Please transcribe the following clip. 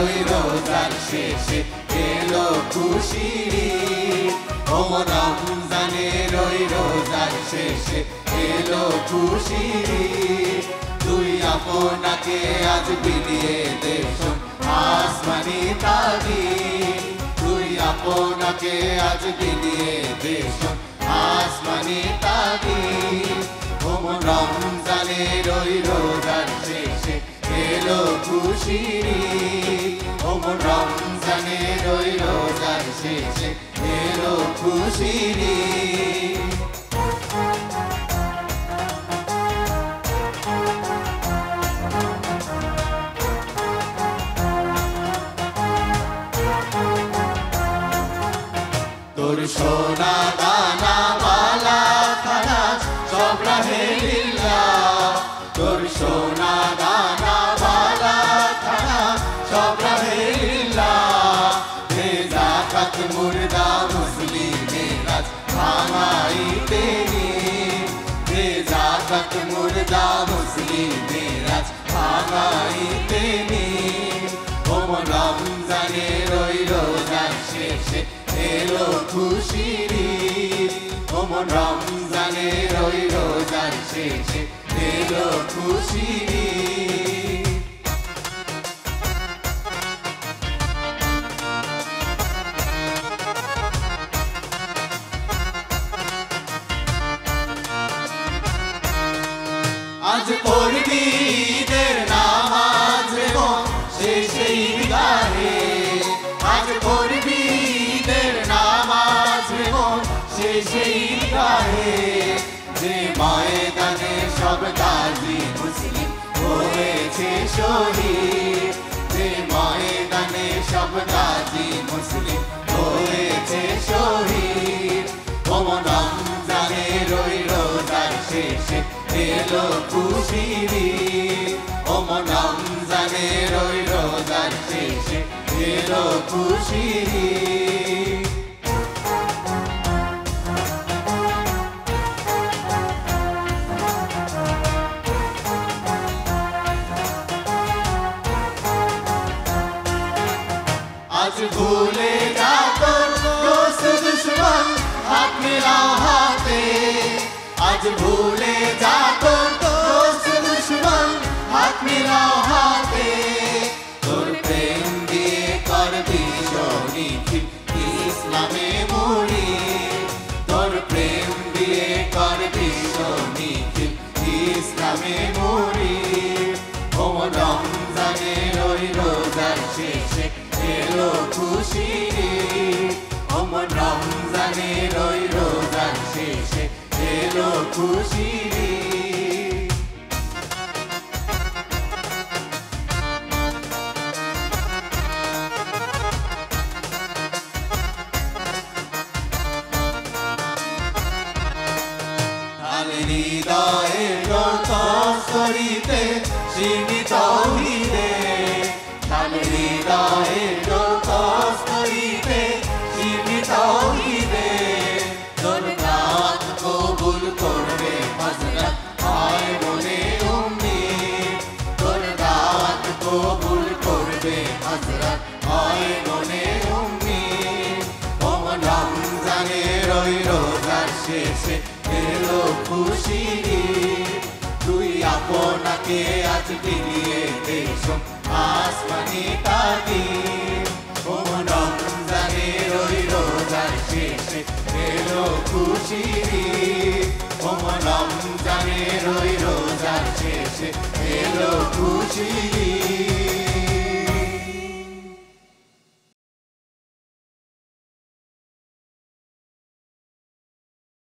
ওই রোজার শেষে এলো খুশির ঈদ। ও রমজানের ওই রোজার শেষে এলো খুশির ঈদ। তুই আপনাকে আজ বিলিয়ে দে শোন আসমানি তাবির। তুই আপনাকে আজ বিলিয়ে দে শোন আসমানি তাবির। ও রমজানের ওই রোজার শেষে এলো খুশির ঈদ। ও রমজানের ওই রোজার শেষে এলো খুশির ঈদ। তোর সোনা দানা বালা খানা সব রাহে লিল্লাহ। তোর সোনা দানা বালা খানা সব রাহে লিল্লাহ। হে যাকাত মুর্দা মুসলিমের আজ ভাঙাইতে নিন। হে যাকাত মুর্দা মুসলিমের আজ ভাঙাইতে নিন। ও রমজানের ওই রোজার শেষে এলো খুশির ঈদ। ও রমজানের ওই রোজার শেষে এলো খুশির ঈদ। আজ পড়বি ঈদের নামাজ রেমন শেষে ঈদগাহে। আজ পড়বি ঈদের নামাজ রেমন শেষে ঈদগাহে। যে ময়দানে সব গাজী মুসলিম হয়েছে শহীদ। যে ময়দানে সব গাজী মুসলিম হয়েছে শহীদ। ও রমজানের ওই রোজার শেষে এলো খুশির ঈদ। ও রমজানের ওই রোজার শেষে এলো খুশির ঈদ। আজ ভুলে যা তোর দোস্ত দুশমন হাত মিলাও হাতে। আজ ভুলে যা তোর দোস্ত দুশমন হাত মিলাও হাতে। তোর প্রেম দিয়ে করবি শহীদ ইসলামে মুড়ি। তোর প্রেম দিয়ে করবি শহীদ ইসলামে মুড়ি। ও রমজানের ওই রোজার শেষে এলো খুশির ঈদ। ও রমজানের ওই রোজার শেষে এলো খুশির ঈদ। হৃদয়ের করিতে সীমিত হৃদে। হৃদয়ের করিতে সীমিত হৃদে। তোর দাওয়াত কবুল করবে হযরত হয় বলে উম্মীদ। তোর দাওয়াত কবুল করবে হযরত হয় বলে উম্মীদ। ও রমজানের ওই রোজার শেষে এলো খুশির ঈদ। তুই আপনাকে আজ বিলিয়ে দে শোন আসমানি তাবির। ও রমজানের ওই রোজার শেষে এলো খুশির ঈদ। ও রমজানের ওই রোজার শেষে এলো খুশির ঈদ।